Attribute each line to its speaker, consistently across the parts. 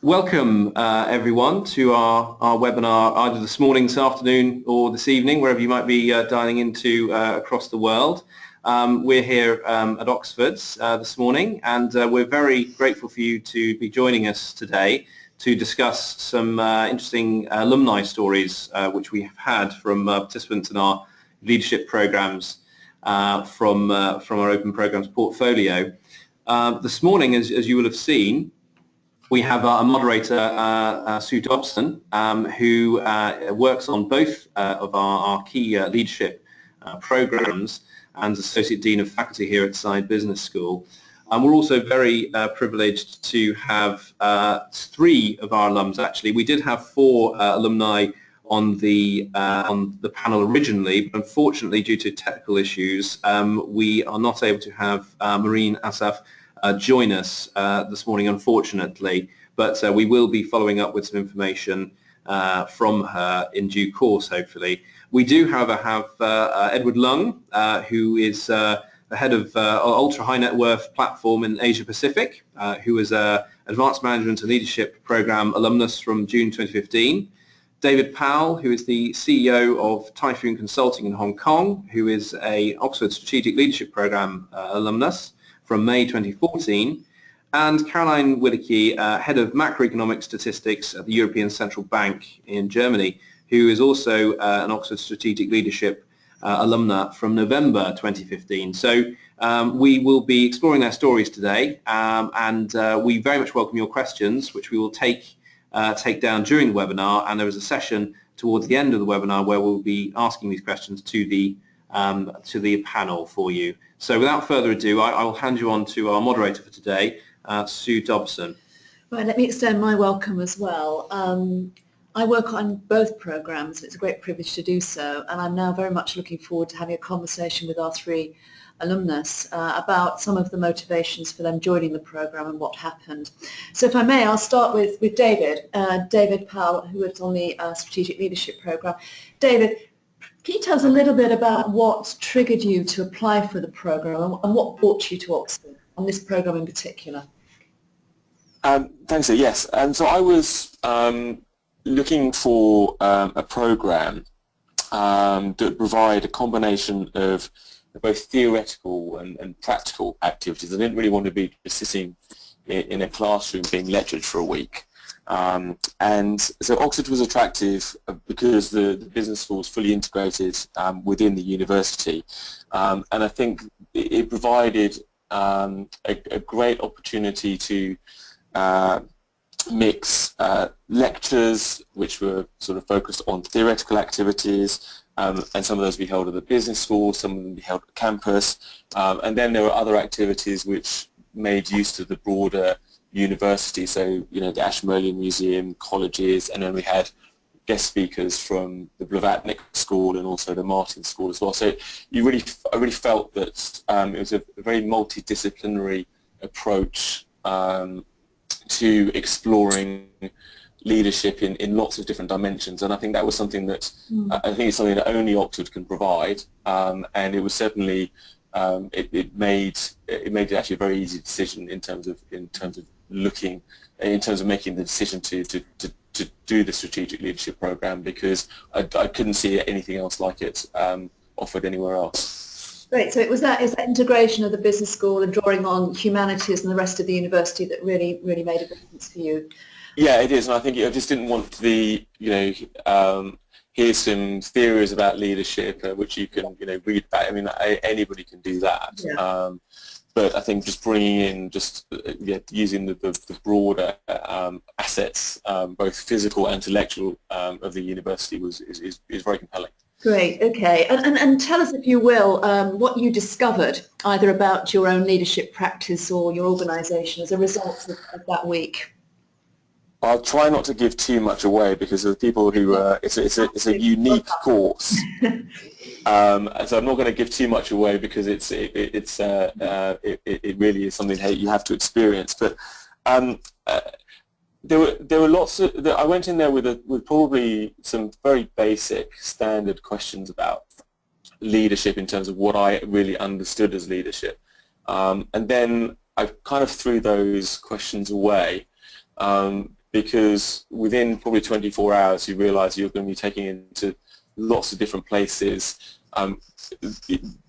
Speaker 1: Welcome everyone to our webinar either this morning, this afternoon or this evening, wherever you might be dialing into across the world. We're here at Oxford this morning, and we're very grateful for you to be joining us today to discuss some interesting alumni stories which we have had from participants in our leadership programs from our open programs portfolio. This morning, as you will have seen, we have a moderator, Sue Dobson, who works on both of our key leadership programs and is Associate Dean of Faculty here at Side Business School. We're also very privileged to have three of our alums, actually. We did have four alumni on the panel originally, but unfortunately, due to technical issues, we are not able to have Maureen Asaf join us this morning, unfortunately, but we will be following up with some information from her in due course, hopefully. We do, however, have Edward Lung, who is the head of Ultra High Net Worth Platform in Asia Pacific, who is an Advanced Management and Leadership Program alumnus from June 2015. David Powell, who is the CEO of Typhoon Consulting in Hong Kong, who is a Oxford Strategic Leadership Program alumnus from May 2014, and Caroline Willicke, Head of Macroeconomic Statistics at the European Central Bank in Germany, who is also an Oxford Strategic Leadership alumna from November 2015. So we will be exploring their stories today, and we very much welcome your questions, which we will take down during the webinar, and there is a session towards the end of the webinar where we'll be asking these questions to the panel for you. So without further ado, I will hand you on to our moderator for today, Sue Dobson.
Speaker 2: Right, let me extend my welcome as well. I work on both programs. It's a great privilege to do so, and I'm now very much looking forward to having a conversation with our three alumnus about some of the motivations for them joining the program and what happened. So if I may, I'll start with David, David Powell, who is on the Strategic Leadership Program. David, can you tell us a little bit about what triggered you to apply for the program and what brought you to Oxford on this program in particular?
Speaker 3: Thanks, yes. And so I was looking for a program that provide a combination of both theoretical and practical activities. I didn't really want to be just sitting in a classroom being lectured for a week. And so Oxford was attractive because the business school was fully integrated within the university, and I think it provided a great opportunity to mix lectures which were sort of focused on theoretical activities, and some of those we held at the business school, some of them we held at campus, and then there were other activities which made use of the broader university, so the Ashmolean Museum, colleges, and then we had guest speakers from the Blavatnik School and also the Martin School as well. So I really felt that it was a very multidisciplinary approach to exploring leadership in lots of different dimensions, and I think that was something that I think it's something that only Oxford can provide, and it was certainly it made it actually a very easy decision in terms of making the decision to do the strategic leadership program, because I couldn't see anything else like it offered anywhere else.
Speaker 2: Great. So is that integration of the business school and drawing on humanities and the rest of the university that really made a difference for you?
Speaker 3: Yeah, it is, and I think I just didn't want to here's some theories about leadership which you can read back. I mean, anybody can do that. Yeah. But I think just bringing in, using the broader assets, both physical and intellectual, of the university is very compelling.
Speaker 2: Great. Okay. And tell us, if you will, what you discovered either about your own leadership practice or your organisation as a result of that week.
Speaker 3: I'll try not to give too much away, because of the people who it's a unique course, and so I'm not going to give too much away, because it really is something that you have to experience. But there were lots of. I went in there with probably some very basic standard questions about leadership in terms of what I really understood as leadership, and then I kind of threw those questions away because within probably 24 hours you realise you're going to be taking into lots of different places,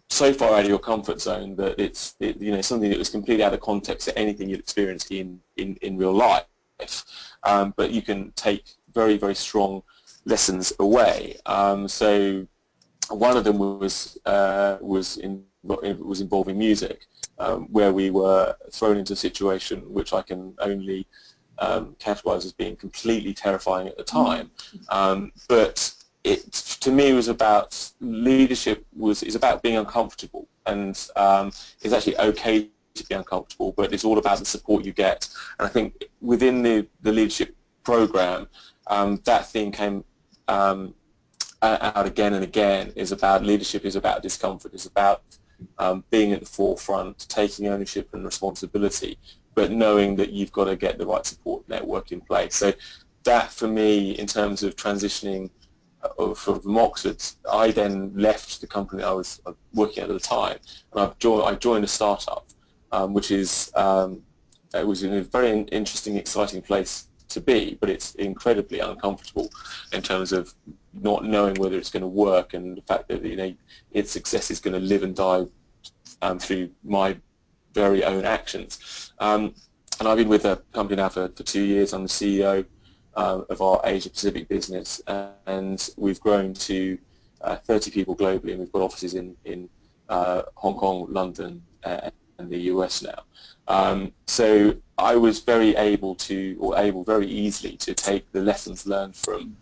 Speaker 3: so far out of your comfort zone that it's something that was completely out of context to anything you'd experienced in real life. But you can take very, very strong lessons away. So one of them was involving music, where we were thrown into a situation which I can only categorise as being completely terrifying at the time. But it, to me, was about leadership. Is about being uncomfortable, and it's actually okay to be uncomfortable, but it's all about the support you get. And I think within the leadership program, that theme came out again and again. Is about leadership. Is about discomfort. Is about being at the forefront, taking ownership and responsibility, but knowing that you've got to get the right support network in place. So that, for me, in terms of transitioning from Oxford, I then left the company I was working at the time, and I joined a startup, which is it was in a very interesting, exciting place to be, but it's incredibly uncomfortable in terms of not knowing whether it's going to work, and the fact that its success is going to live and die through my very own actions. And I've been with the company now for 2 years. I'm the CEO of our Asia Pacific business, and we've grown to 30 people globally, and we've got offices in Hong Kong, London, and the US now. So I was very able very easily to take the lessons learned from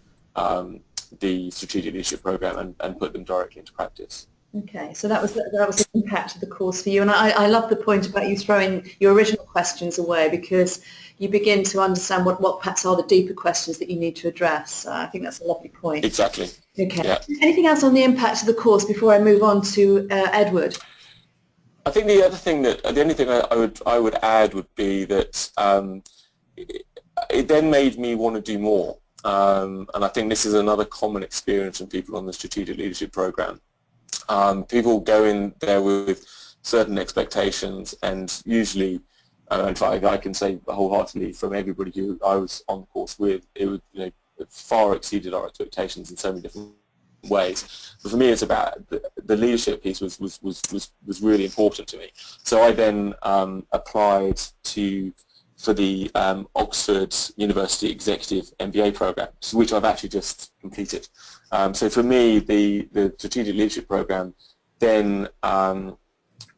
Speaker 3: the strategic leadership program and put them directly into practice.
Speaker 2: Okay, so that was the impact of the course for you, and I love the point about you throwing your original questions away, because you begin to understand what perhaps are the deeper questions that you need to address. I think that's a lovely point.
Speaker 3: Exactly.
Speaker 2: Okay.
Speaker 3: Yeah.
Speaker 2: Anything else on the impact of the course before I move on to Edward?
Speaker 3: I think the only thing I would add would be that it then made me want to do more, and I think this is another common experience from people on the strategic leadership program. People go in there with certain expectations, and usually, in fact, I can say wholeheartedly from everybody who I was on the course with, it far exceeded our expectations in so many different ways. But for me, it's about the leadership piece was really important to me. So I then applied for the Oxford University Executive MBA program, which I've actually just completed. So for me, the strategic leadership program then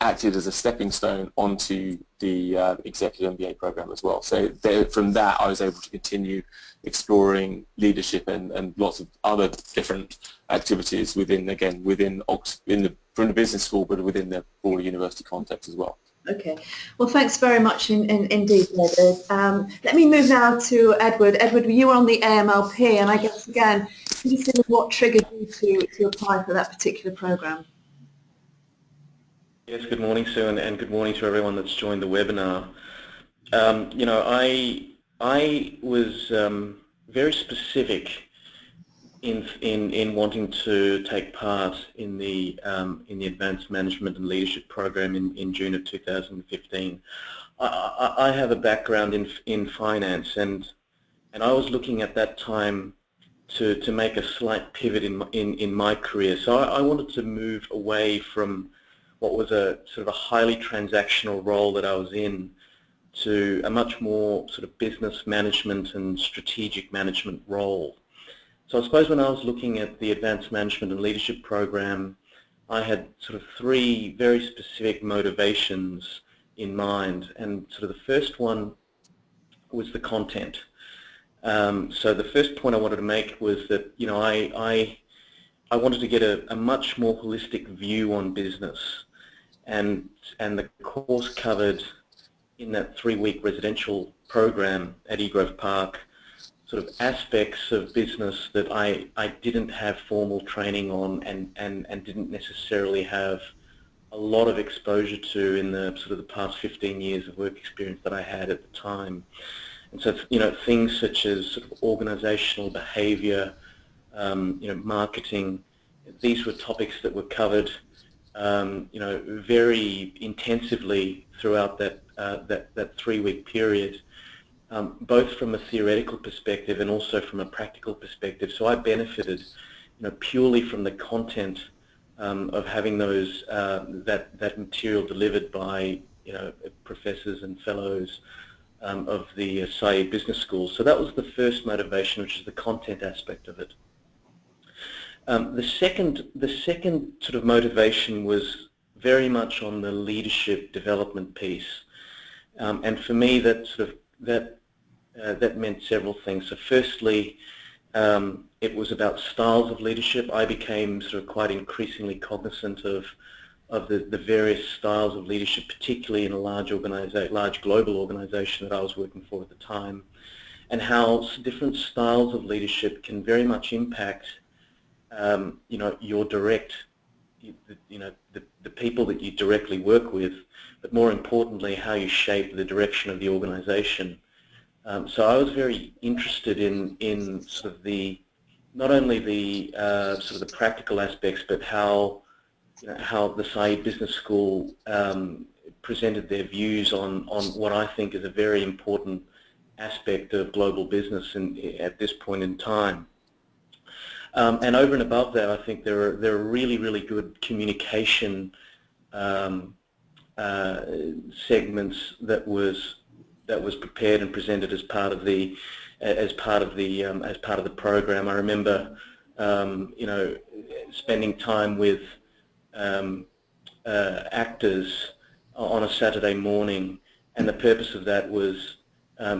Speaker 3: acted as a stepping stone onto the executive MBA program as well. So from that, I was able to continue exploring leadership and lots of other different activities from the business school, but within the broader university context as well.
Speaker 2: Okay. Well, thanks very much indeed, Edward. Let me move now to Edward. Edward, you were on the AMLP, and I guess, again, can you say what triggered you to apply for that particular program?
Speaker 4: Yes, good morning, Sue, and good morning to everyone that's joined the webinar. I was very specific in wanting to take part in the Advanced Management and Leadership program in June of 2015. I have a background in finance, and I was looking at that time to make a slight pivot in my career. So I wanted to move away from what was a sort of a highly transactional role that I was in to a much more sort of business management and strategic management role. So I suppose when I was looking at the Advanced Management and Leadership program, I had sort of three very specific motivations in mind, and sort of the first one was the content. So the first point I wanted to make was that I wanted to get a much more holistic view on business, and the course covered in that 3-week residential program at Egrove Park sort of aspects of business that I didn't have formal training on and didn't necessarily have a lot of exposure to in the sort of the past 15 years of work experience that I had at the time. And so, things such as sort of organizational behavior, marketing, these were topics that were covered, very intensively throughout that 3-week period. both from a theoretical perspective and also from a practical perspective. So I benefited, purely from the content of having those that material delivered by professors and fellows of the Saïd Business School. So that was the first motivation, which is the content aspect of it. The second sort of motivation was very much on the leadership development piece, and for me that meant several things. So firstly, it was about styles of leadership. I became sort of quite increasingly cognizant of the various styles of leadership, particularly in a large global organization that I was working for at the time, and how different styles of leadership can very much impact your direct, the people that you directly work with, but more importantly, how you shape the direction of the organization. So I was very interested in sort of not only the sort of the practical aspects, but how the Saïd Business School presented their views on what I think is a very important aspect of global business at this point in time. And over and above that, I think there are really, really good communication segments that was prepared and presented as part of the program. I remember spending time with actors on a Saturday morning, and the purpose of that was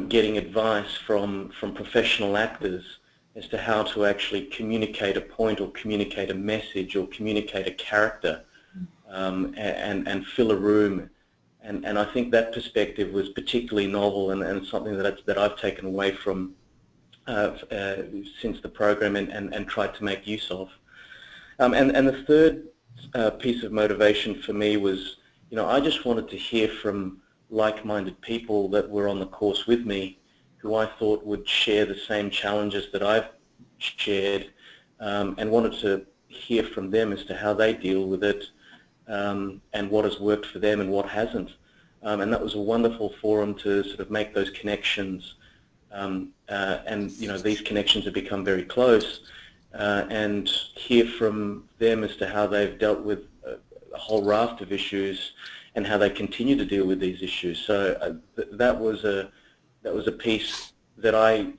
Speaker 4: getting advice from professional actors as to how to actually communicate a point or communicate a message or communicate a character and fill a room. And I think that perspective was particularly novel and something that I've taken away from since the program and tried to make use of. And the third piece of motivation for me was, I just wanted to hear from like-minded people that were on the course with me, who I thought would share the same challenges that I've shared, and wanted to hear from them as to how they deal with it, and what has worked for them and what hasn't. And that was a wonderful forum to sort of make those connections, and these connections have become very close, and hear from them as to how they've dealt with a whole raft of issues and how they continue to deal with these issues. So that was a piece that I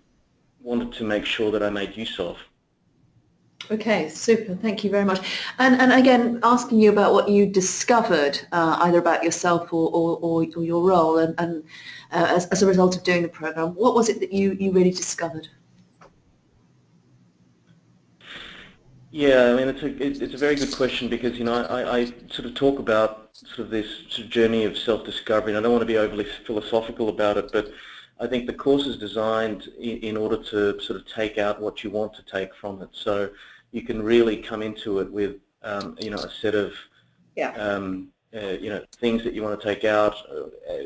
Speaker 4: wanted to make sure that I made use of.
Speaker 2: Okay, super. Thank you very much. And again, asking you about what you discovered, either about yourself or your role, and as a result of doing the program, what was it that you really discovered?
Speaker 4: Yeah, I mean, it's a very good question, because I sort of talk about sort of this sort of journey of self-discovery, and I don't want to be overly philosophical about it, but I think the course is designed in order to sort of take out what you want to take from it. So you can really come into it with a set of things that you want to take out,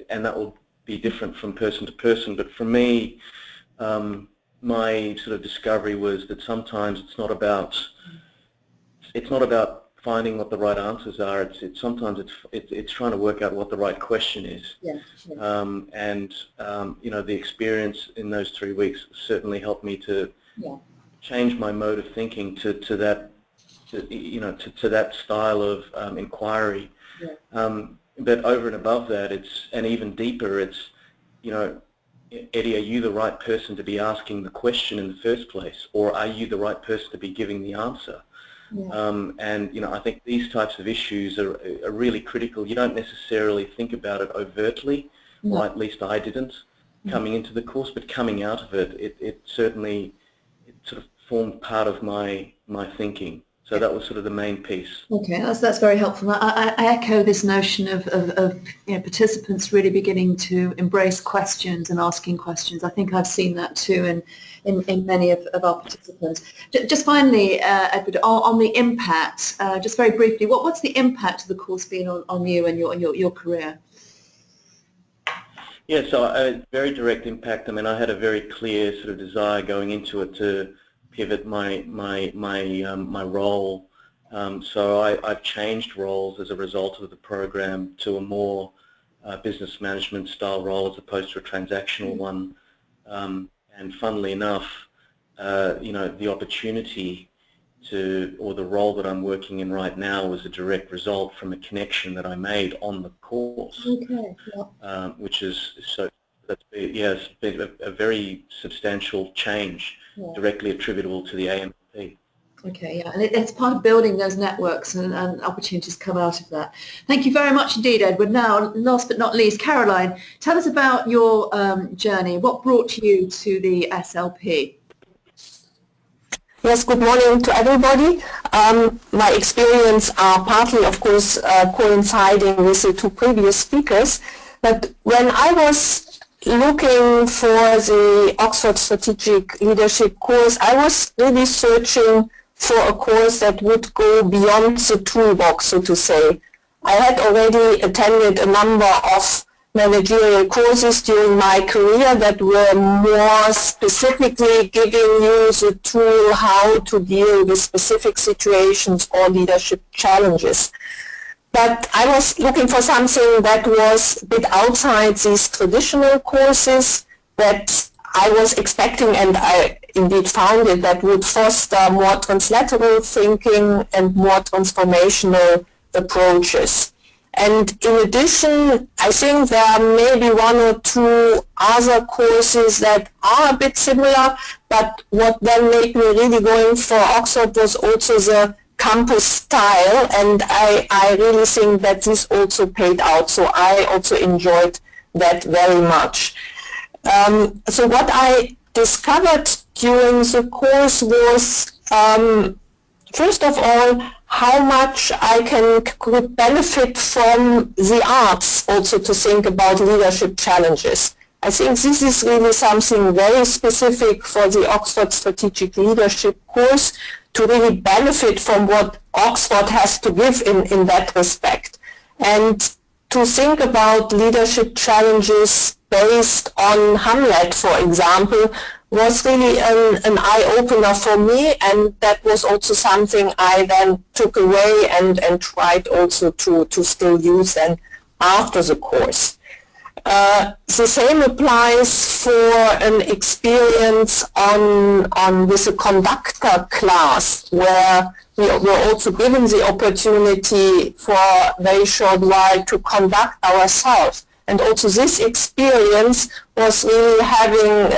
Speaker 4: and that will be different from person to person. But for me, my sort of discovery was that sometimes it's not about finding what the right answers are. Sometimes it's trying to work out what the right question is.
Speaker 2: Yeah.
Speaker 4: And the experience in those 3 weeks certainly helped me to change my mode of thinking to that style of inquiry.
Speaker 2: Yeah.
Speaker 4: But over and above that, and even deeper, it's Eddie, are you the right person to be asking the question in the first place, or are you the right person to be giving the answer? Yeah. And I think these types of issues are really critical. You don't necessarily think about it overtly, or at least I didn't coming into the course, but coming out of it, it certainly sort of formed part of my thinking. So that was sort of the main piece.
Speaker 2: Okay, that's very helpful. I echo this notion of participants really beginning to embrace questions and asking questions. I think I've seen that too in many of our participants. Just finally, Edward, on the impact, just very briefly, what's the impact of the course been on you and your career?
Speaker 4: Yeah, so a very direct impact. I mean, I had a very clear sort of desire going into it to pivot my role. So I've changed roles as a result of the program to a more business management style role as opposed to a transactional one. and funnily enough, the opportunity or the role that I'm working in right now was a direct result from a connection that I made on the course.
Speaker 2: Okay. Yeah.
Speaker 4: Which is it's been a very substantial change, directly attributable to the AMP.
Speaker 2: Okay, yeah, and it's part of building those networks, and opportunities come out of that. Thank you very much indeed, Edward. Now, last but not least, Caroline, tell us about your journey. What brought you to the SLP?
Speaker 5: Yes, good morning to everybody. My experience are partly, of course, coinciding with the two previous speakers, but when I was looking for the Oxford Strategic Leadership course, I was really searching for a course that would go beyond the toolbox, so to say. I had already attended a number of managerial courses during my career that were more specifically giving you the tool how to deal with specific situations or leadership challenges. But I was looking for something that was a bit outside these traditional courses that I was expecting, and I indeed found it, that would foster more translateral thinking and more transformational approaches. And in addition, I think there are maybe one or two other courses that are a bit similar, but what then made me really going for Oxford was also the campus style, and I really think that this also paid out, so I also enjoyed that very much. So what I discovered during the course was, first of all, how much I could benefit from the arts also to think about leadership challenges. I think this is really something very specific for the Oxford Strategic Leadership course, to really benefit from what Oxford has to give in that respect. And to think about leadership challenges based on Hamlet, for example, was really an eye-opener for me, and that was also something I then took away and tried also to still use then after the course. The same applies for an experience with a conductor class, where we were also given the opportunity for a very short while to conduct ourselves. And also this experience was really having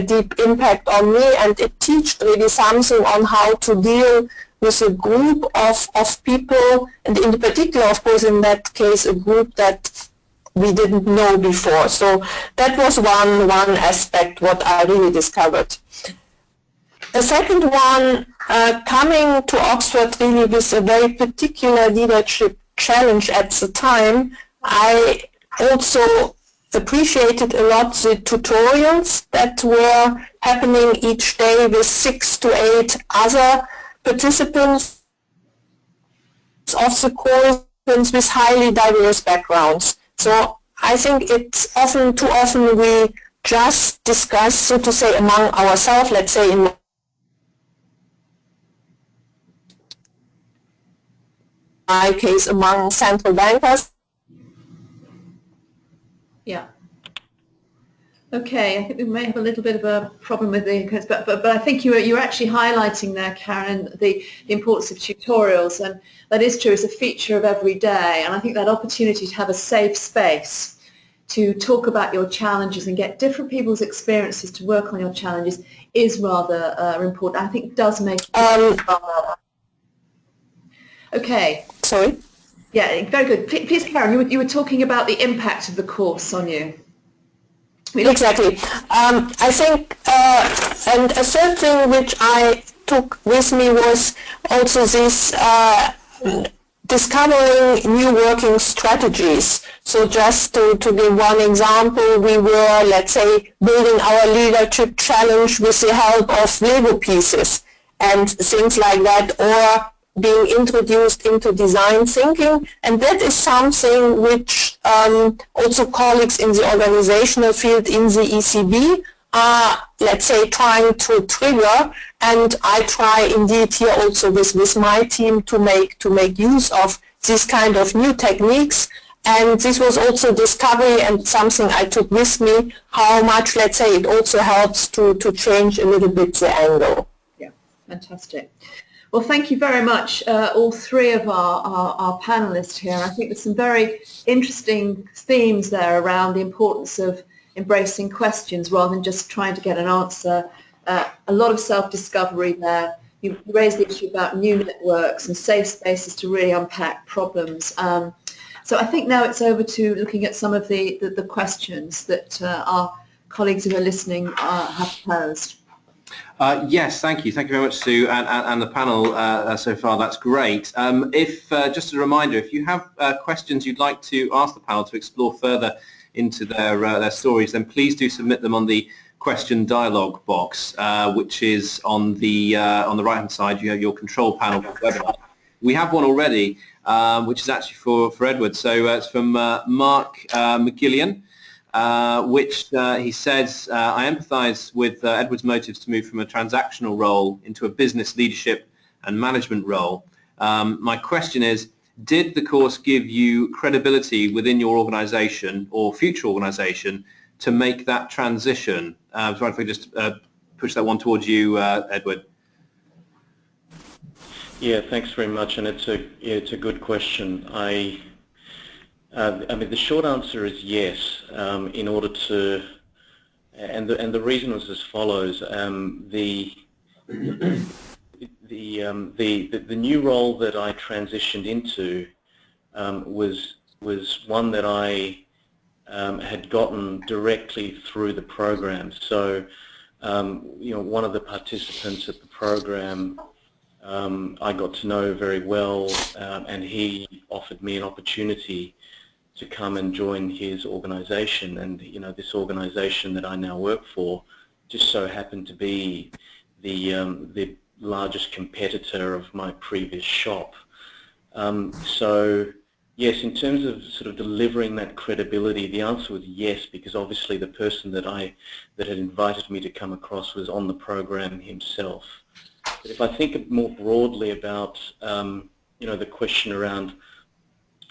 Speaker 5: a deep impact on me, and it taught really something on how to deal with a group of people, and in particular, of course, in that case, a group that we didn't know before. So that was one aspect what I really discovered. The second one, coming to Oxford really with a very particular leadership challenge at the time, I also appreciated a lot the tutorials that were happening each day with 6 to 8 other participants of the course with highly diverse backgrounds. So I think it's too often we just discuss, so to say, among ourselves, let's say in my case among central bankers.
Speaker 2: Yeah. Okay, I think we may have a little bit of a problem with the, but I think you're actually highlighting there, Karen, the importance of tutorials, and that is true. It's a feature of every day, and I think that opportunity to have a safe space to talk about your challenges and get different people's experiences to work on your challenges is rather important. I think it does make Okay.
Speaker 5: Sorry?
Speaker 2: Yeah, very good. Please, Karen, you were talking about the impact of the course on you.
Speaker 5: Exactly. I think, and a third thing which I took with me was also this discovering new working strategies. So just to give one example, we were, let's say, building our leadership challenge with the help of Lego pieces and things like that, or being introduced into design thinking, and that is something which also colleagues in the organizational field in the ECB are, let's say, trying to trigger, and I try indeed here also with my team to make use of these kind of new techniques, And this was also discovery and something I took with me, how much, let's say, it also helps to change a little bit the angle.
Speaker 2: Yeah, fantastic. Well, thank you very much, all three of our panelists here. I think there's some very interesting themes there around the importance of embracing questions rather than just trying to get an answer. A lot of self-discovery there. You raised the issue about new networks and safe spaces to really unpack problems. So I think now it's over to looking at some of the questions that our colleagues who are listening have posed.
Speaker 1: Yes, thank you. Thank you very much, Sue, and the panel so far. That's great. If just a reminder, if you have questions you'd like to ask the panel to explore further into their stories, then please do submit them on the question dialogue box, which is on the right-hand side. You have your control panel webinar. We have one already, which is actually for Edward. So it's from Mark McGillian. Which he says, I empathise with Edward's motives to move from a transactional role into a business leadership and management role. My question is, did the course give you credibility within your organisation or future organisation to make that transition? So if I just push that one towards you, Edward.
Speaker 4: Yeah, thanks very much, and it's a good question. I mean, the short answer is yes. In order to, and the reason was as follows: the new role that I transitioned into was one that I had gotten directly through the program. So, you know, one of the participants at the program I got to know very well, and he offered me an opportunity to come and join his organisation. And you know, this organisation that I now work for just so happened to be the largest competitor of my previous shop. So yes, in terms of sort of delivering that credibility, the answer was yes, because obviously the person that had invited me to come across was on the program himself. But if I think more broadly about you know, the question around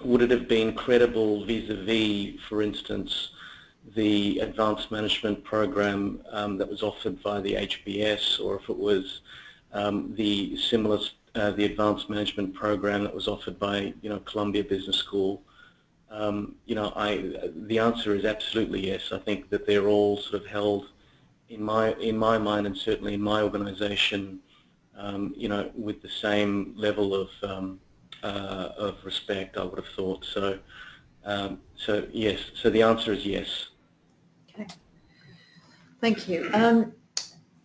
Speaker 4: would it have been credible vis-a-vis, for instance, the advanced management program that was offered by the HBS, or if it was the similar the advanced management program that was offered by, you know, Columbia Business School? You know, the answer is absolutely yes. I think that they're all sort of held in my mind, and certainly in my organisation, you know, with the same level of respect, I would have thought. So, so yes. So the answer is yes.
Speaker 2: Okay. Thank you.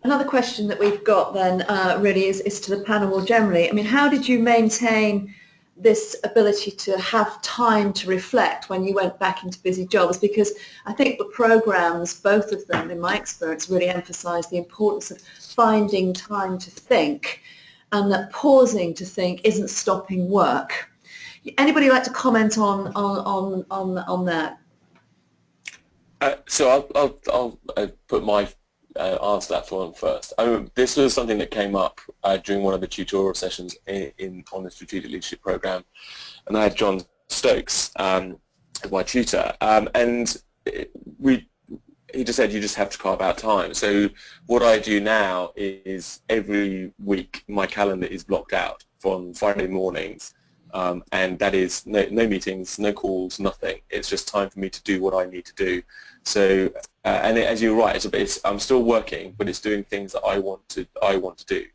Speaker 2: Another question that we've got then really is to the panel more generally. I mean, how did you maintain this ability to have time to reflect when you went back into busy jobs? Because I think the programs, both of them, in my experience, really emphasise the importance of finding time to think, and that pausing to think isn't stopping work. Anybody like to comment on that?
Speaker 3: So I'll put my answer that for them first. This was something that came up during one of the tutorial sessions on the Strategic Leadership Program, and I had John Stokes as my tutor, and he just said you just have to carve out time. So what I do now is every week my calendar is blocked out from Friday mornings, and that is no meetings, no calls, nothing. It's just time for me to do what I need to do. So, and as you're right, I'm still working, but it's doing things that I want to do.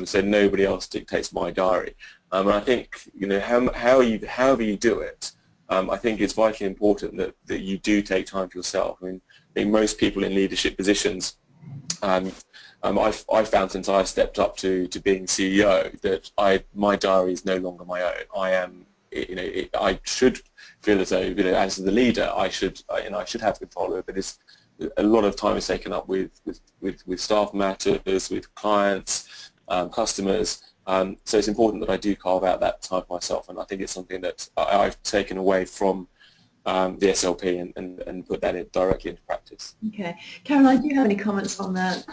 Speaker 3: So nobody else dictates my diary. And I think, you know, however you do it, I think it's vitally important that you do take time for yourself. I mean, I think most people in leadership positions, I've found since I stepped up to being CEO that my diary is no longer my own. I am, you know, I should feel as though, you know, as the leader, I should have control of it. But it's a lot of time is taken up with staff matters, with clients, customers. So it's important that I do carve out that time for myself, and I think it's something that I've taken away from the SLP and put that directly into practice.
Speaker 2: Okay, Caroline, do you have any comments on that?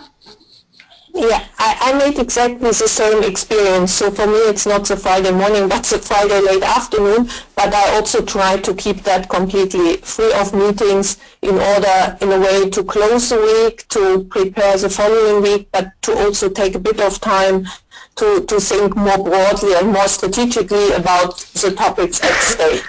Speaker 5: Yeah, I made exactly the same experience. So for me, it's not the Friday morning, but the Friday late afternoon. But I also try to keep that completely free of meetings in order, in a way, to close the week, to prepare the following week, but to also take a bit of time to think more broadly and more strategically about the topics at stake.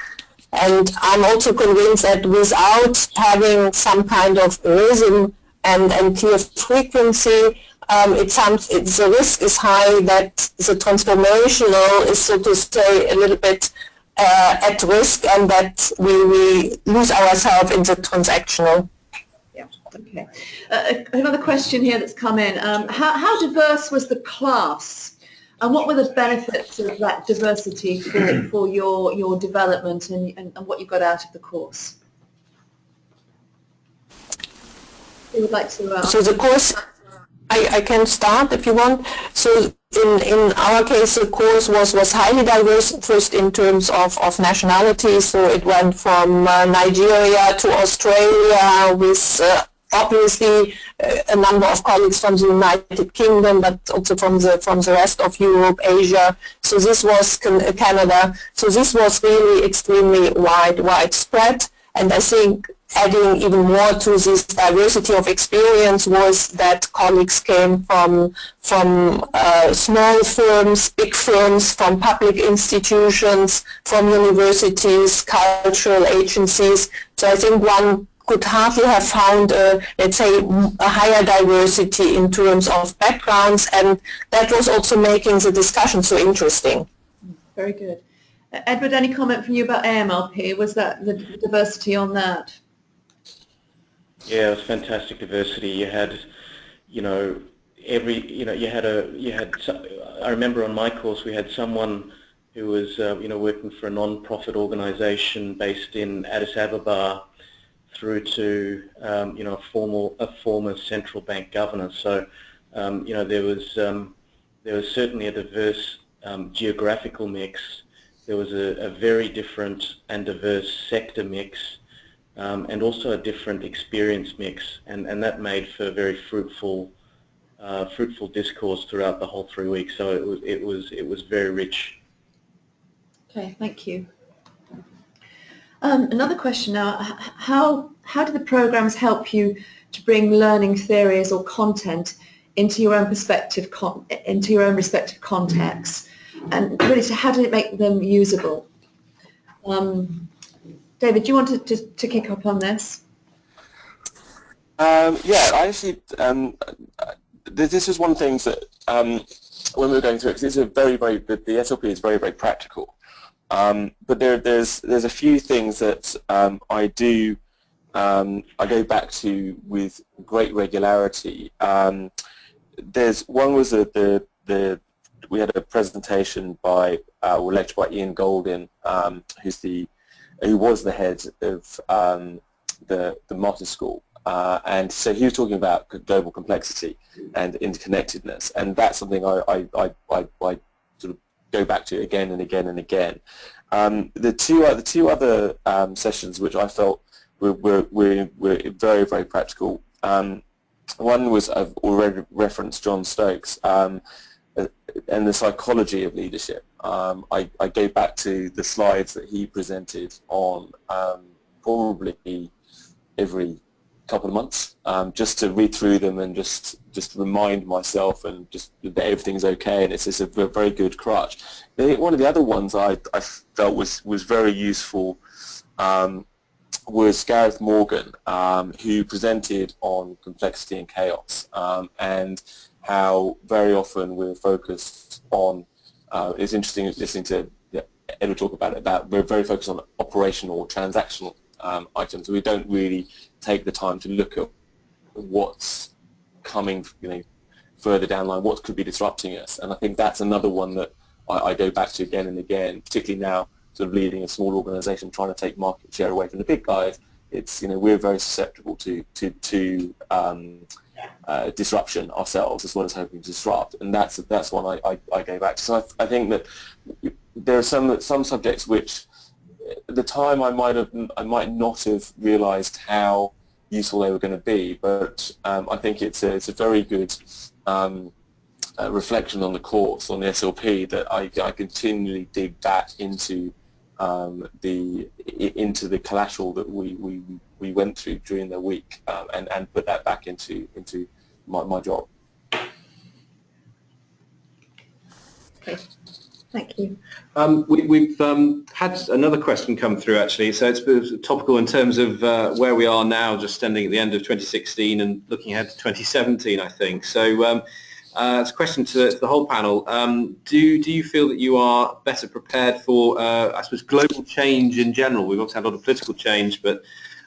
Speaker 5: And I'm also convinced that without having some kind of rhythm and clear frequency, the risk is high that the transformational is, so to say, a little bit at risk, and that we lose ourselves in the transactional.
Speaker 2: Yeah, okay. Another question here that's come in. How diverse was the class? And what were the benefits of that diversity for your development and what you got out of the course? Who would like to
Speaker 5: So the course, I can start if you want. So in our case, the course was highly diverse, first in terms of nationalities. So it went from Nigeria to Australia with obviously a number of colleagues from the United Kingdom, but also from the rest of Europe, Asia. So this was Canada. So this was really extremely widespread. And I think adding even more to this diversity of experience was that colleagues came from small firms, big firms, from public institutions, from universities, cultural agencies. So I think one could hardly have found, let's say, a higher diversity in terms of backgrounds, and that was also making the discussion so interesting.
Speaker 2: Very good. Edward, any comment from you about AMLP? Was that the diversity on that?
Speaker 4: Yeah, it was fantastic diversity. You had, I remember on my course we had someone who was, working for a non-profit organisation based in Addis Ababa, through to, a former central bank governor. So, there was certainly a diverse geographical mix. There was a very different and diverse sector mix, and also a different experience mix, and that made for a very fruitful discourse throughout the whole 3 weeks. So it was very rich.
Speaker 2: Okay, thank you. Another question now: how do the programs help you to bring learning theories or content into your own respective contexts, and really, so how did it make them usable? David, do you want to kick up on this?
Speaker 3: Yeah, I actually, this is one of the things that when we were going through it, because it's the SLP is very, very practical. But there's a few things that I go back to with great regularity. One was we had a presentation by or lecture by Ian Goldin, who was the head of the Martin School, and so he was talking about global complexity and interconnectedness, and that's something I sort of go back to again and again and again. The two other sessions which I felt were very, very practical. One was, I've already referenced John Stokes, and the psychology of leadership. I go back to the slides that he presented on probably every couple of months, just to read through them and just remind myself and just that everything's okay, and it's just a very good crutch. I think one of the other ones I felt was very useful was Gareth Morgan, who presented on complexity and chaos, and how very often we're focused on, it's interesting listening to Edward talk about it, that we're very focused on operational or transactional items. We don't really take the time to look at what's coming, further down the line, what could be disrupting us. And I think that's another one that I go back to again and again, particularly now sort of leading a small organisation trying to take market share away from the big guys. It's, we're very susceptible to disruption ourselves, as well as hoping to disrupt, and that's one I go back to. So I think that there are some subjects which at the time I might not have realised how useful they were going to be. But I think it's a very good reflection on the course, on the SLP, that I continually dig back into the collateral that we went through during the week, and put that back into my job.
Speaker 2: Okay, thank you.
Speaker 1: We've had another question come through, actually, so it's topical in terms of where we are now, just standing at the end of 2016 and looking ahead to 2017, I think. So it's a question to the whole panel. Do you feel that you are better prepared for, I suppose, global change in general? We've obviously had a lot of political change, but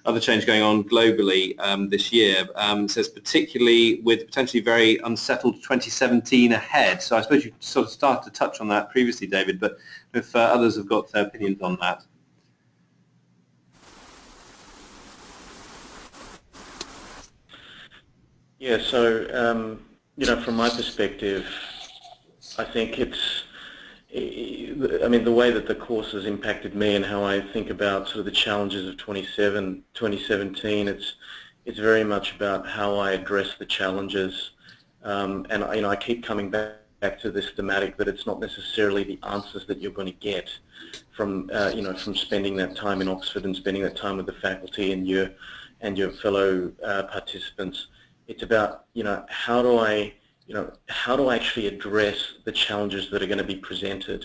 Speaker 1: other change going on globally this year. Says particularly with potentially very unsettled 2017 ahead. So I suppose you sort of started to touch on that previously, David, but if others have got their opinions on that.
Speaker 4: Yeah, so, you know, from my perspective, I think the way that the course has impacted me and how I think about sort of the challenges of 2017, it's very much about how I address the challenges. And, you know, I keep coming back to this thematic that it's not necessarily the answers that you're going to get from, you know, from spending that time in Oxford and spending that time with the faculty and your fellow participants. It's about, you know, how do I actually address the challenges that are going to be presented,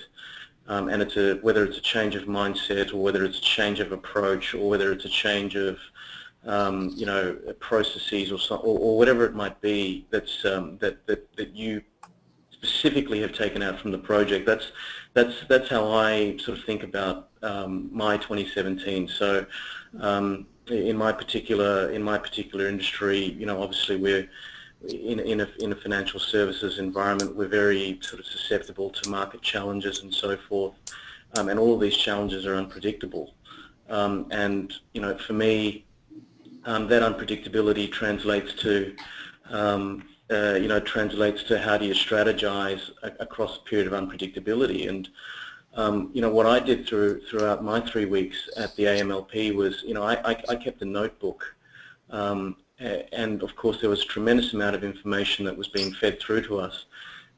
Speaker 4: and whether it's a change of mindset, or whether it's a change of approach, or whether it's a change of you know, processes, or whatever it might be that's that you specifically have taken out from the project. That's how I sort of think about my 2017. So in my particular industry, you know, obviously we're in a financial services environment. We're very sort of susceptible to market challenges and so forth, and all of these challenges are unpredictable. And you know, for me, that unpredictability translates to how do you strategize across a period of unpredictability. And you know, what I did throughout my 3 weeks at the AMLP was, you know, I kept a notebook. And of course there was a tremendous amount of information that was being fed through to us,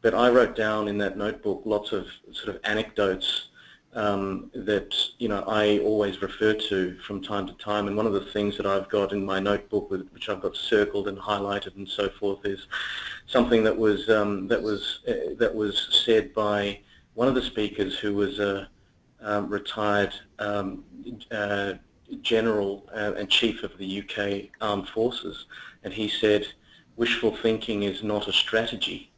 Speaker 4: but I wrote down in that notebook lots of sort of anecdotes that, you know, I always refer to from time to time. And one of the things that I've got in my notebook, which I've got circled and highlighted and so forth, is something that was said by one of the speakers, who was a retired General and Chief of the UK Armed Forces, and he said, "Wishful thinking is not a strategy."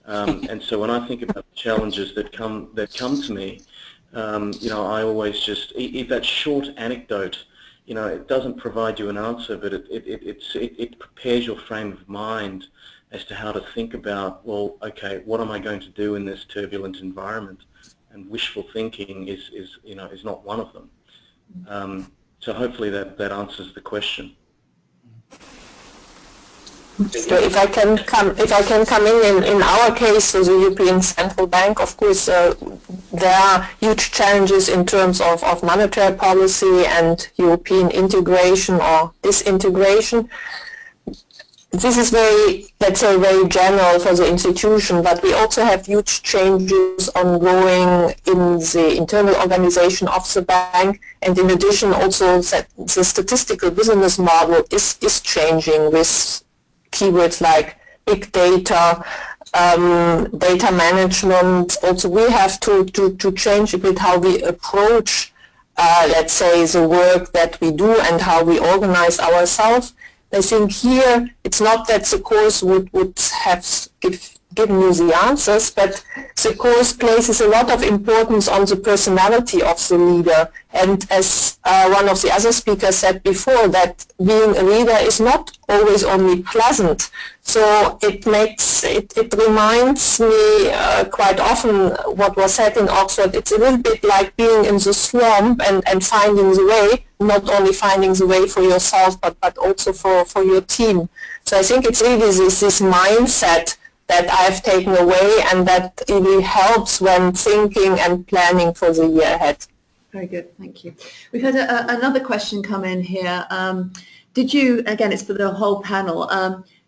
Speaker 4: And so when I think about the challenges that come to me, you know, I always just, if that short anecdote, you know, it doesn't provide you an answer, but it prepares your frame of mind as to how to think about, well, okay, what am I going to do in this turbulent environment? And wishful thinking is not one of them. So hopefully that answers the question.
Speaker 5: So if I can come in our case, so the European Central Bank, of course, there are huge challenges in terms of monetary policy and European integration or disintegration. This is very, let's say, very general for the institution, but we also have huge changes ongoing in the internal organization of the bank, and in addition also that the statistical business model is changing with keywords like big data, data management. Also we have to change a bit how we approach, let's say, the work that we do and how we organize ourselves. I think here it's not that the course would have given you the answers, but the course places a lot of importance on the personality of the leader. And as one of the other speakers said before, that being a leader is not always only pleasant. So it reminds me quite often what was said in Oxford. It's a little bit like being in the swamp and finding the way, not only finding the way for yourself, but also for your team. So I think it's really this mindset that I've taken away, and that really helps when thinking and planning for the year ahead.
Speaker 2: Very good, thank you. We've had another question come in here. Did you, again, it's for the whole panel,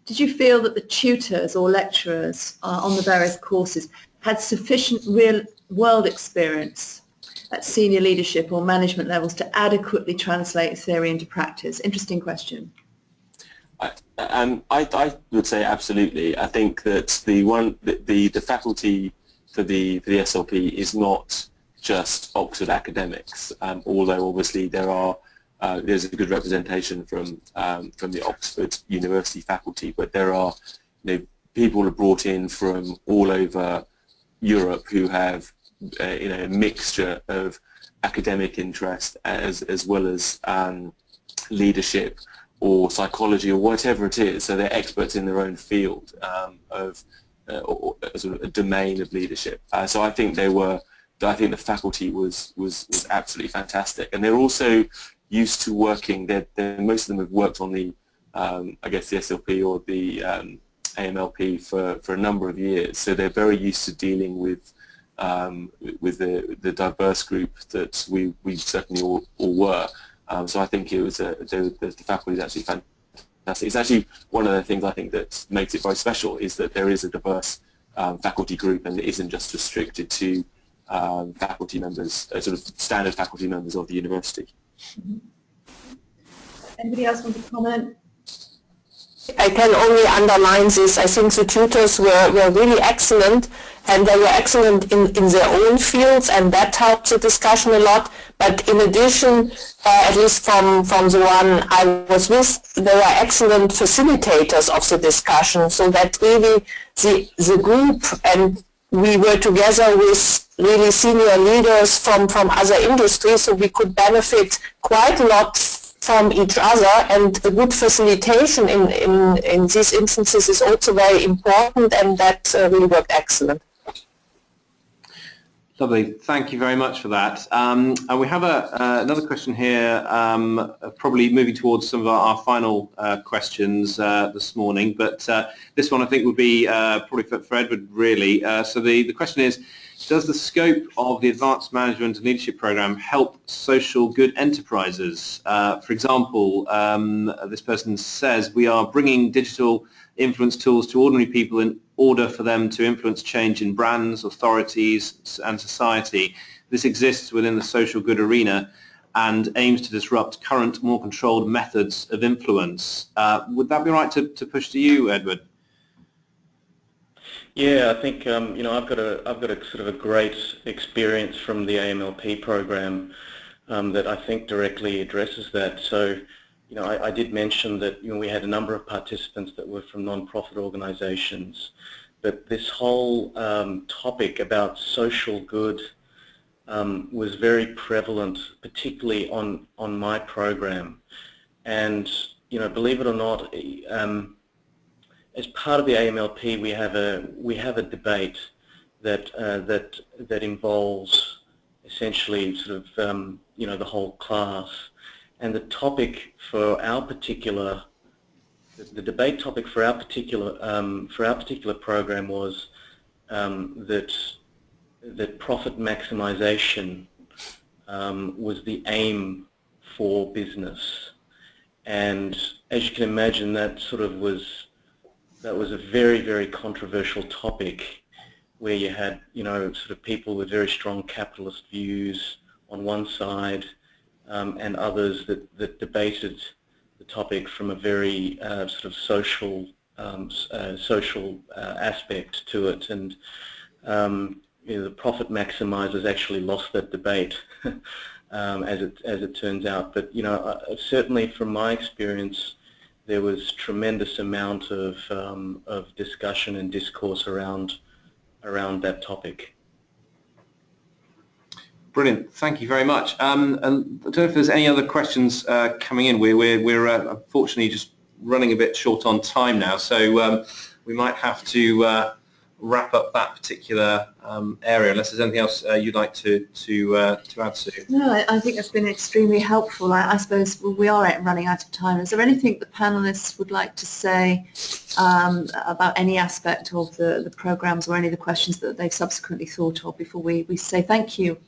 Speaker 2: did you feel that the tutors or lecturers on the various courses had sufficient real-world experience at senior leadership or management levels to adequately translate theory into practice? Interesting question.
Speaker 3: I would say absolutely. I think that the faculty for the SLP is not just Oxford academics, although obviously there's a good representation from the Oxford University faculty, but there are people are brought in from all over Europe who have a mixture of academic interest as well as leadership or psychology or whatever it is. So they're experts in their own field of sort of a domain of leadership. So I think I think the faculty was absolutely fantastic, and they're also used to working. Most of them have worked on the I guess the SLP or the AMLP for a number of years, so they're very used to dealing with the diverse group that we certainly all were. So I think it was the faculty is actually fantastic. It's actually one of the things I think that makes it very special is that there is a diverse faculty group, and it isn't just restricted to faculty members, sort of standard faculty members of the university.
Speaker 2: Anybody else want to comment?
Speaker 5: I can only underline this. I think the tutors were really excellent, and they were excellent in their own fields, and that helped the discussion a lot. But in addition, at least from the one I was with, they were excellent facilitators of the discussion, so that really the group, and we were together with really senior leaders from other industries, so we could benefit quite a lot from each other, and a good facilitation in these instances is also very important, and that really worked excellent.
Speaker 1: Lovely, thank you very much for that. And we have another question here, probably moving towards some of our final questions this morning, but this one I think would be probably for Edward, really. So the question is, does the scope of the Advanced Management and Leadership Programme help social good enterprises? For example, this person says, we are bringing digital influence tools to ordinary people in order for them to influence change in brands, authorities and society. This exists within the social good arena and aims to disrupt current, more controlled methods of influence. Would that be right to push to you, Edward?
Speaker 4: Yeah, I think I've got a sort of a great experience from the AMLP program that I think directly addresses that. So, I did mention that we had a number of participants that were from non-profit organisations, but this whole topic about social good was very prevalent, particularly on my program. And believe it or not, as part of the AMLP, we have a debate that involves essentially sort of the whole class. And the topic for our particular, the debate topic for our particular program was that profit maximization was the aim for business. And as you can imagine, that was a very, very controversial topic, where you had sort of people with very strong capitalist views on one side, and others that debated the topic from a very sort of social aspect to it, and the profit maximizers actually lost that debate, as it turns out. But certainly from my experience, there was tremendous amount of discussion and discourse around that topic.
Speaker 1: Brilliant, thank you very much. And I don't know if there's any other questions coming in. We're unfortunately just running a bit short on time now, so we might have to wrap up that particular area, unless there's anything else you'd like to add, Sue.
Speaker 2: No, I think that's been extremely helpful. I suppose we are running out of time. Is there anything the panellists would like to say about any aspect of the programmes, or any of the questions that they've subsequently thought of before we say thank you?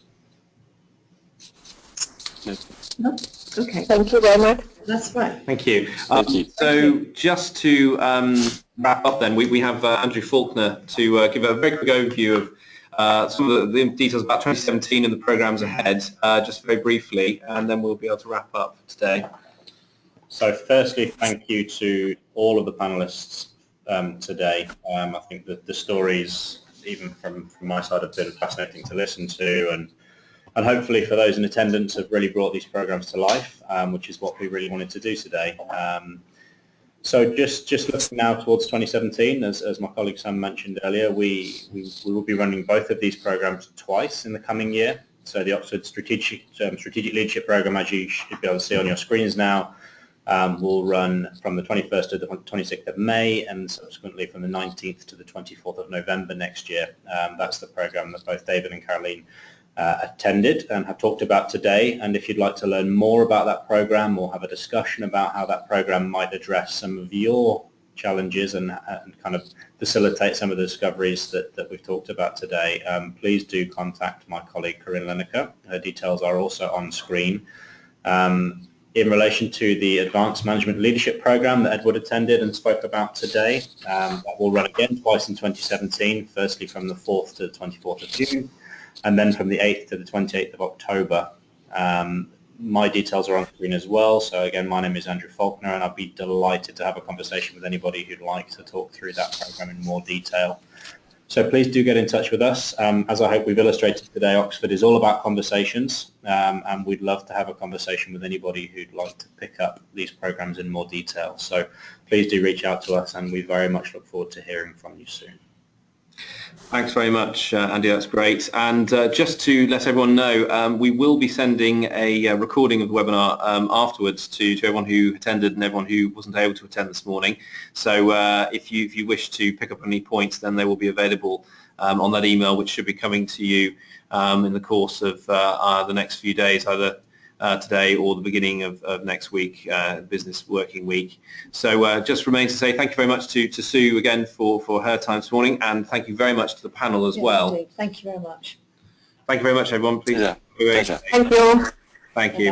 Speaker 1: No.
Speaker 2: Okay,
Speaker 5: Thank you very much.
Speaker 2: that's right.
Speaker 1: Thank you.
Speaker 3: Thank you.
Speaker 1: So just to wrap up then, we have Andrew Faulkner to give a very quick overview of some of the details about 2017 and the programmes ahead, just very briefly, and then we'll be able to wrap up today.
Speaker 6: So firstly, thank you to all of the panellists today. I think that the stories, even from my side, have been fascinating to listen to, and hopefully for those in attendance have really brought these programs to life, which is what we really wanted to do today. So just looking now towards 2017, as my colleague Sam mentioned earlier, we will be running both of these programs twice in the coming year. So the Oxford Strategic Leadership Program, as you should be able to see on your screens now, will run from the 21st to the 26th of May and subsequently from the 19th to the 24th of November next year. That's the program that both David and Caroline attended and have talked about today. And if you'd like to learn more about that program or have a discussion about how that program might address some of your challenges and kind of facilitate some of the discoveries that we've talked about today, please do contact my colleague Corinne Lineker. Her details are also on screen. In relation to the Advanced Management Leadership Program that Edward attended and spoke about today, that will run again twice in 2017, firstly from the 4th to the 24th of June, and then from the 8th to the 28th of October. My details are on screen as well. So again, my name is Andrew Faulkner, and I'd be delighted to have a conversation with anybody who'd like to talk through that program in more detail. So please do get in touch with us. As I hope we've illustrated today, Oxford is all about conversations, and we'd love to have a conversation with anybody who'd like to pick up these programs in more detail. So please do reach out to us, and we very much look forward to hearing from you soon.
Speaker 1: Thanks very much, Andy. That's great. And just to let everyone know, we will be sending a recording of the webinar afterwards to everyone who attended and everyone who wasn't able to attend this morning. So if you wish to pick up any points, then they will be available on that email, which should be coming to you in the course of the next few days, either today or the beginning of next week, business working week. So just remains to say thank you very much to Sue again for her time this morning, and thank you very much to the panel as well.
Speaker 2: Indeed. Thank you very much.
Speaker 1: Thank you very much, everyone. Please.
Speaker 3: Yeah, pleasure.
Speaker 5: Thank you.
Speaker 1: Thank you.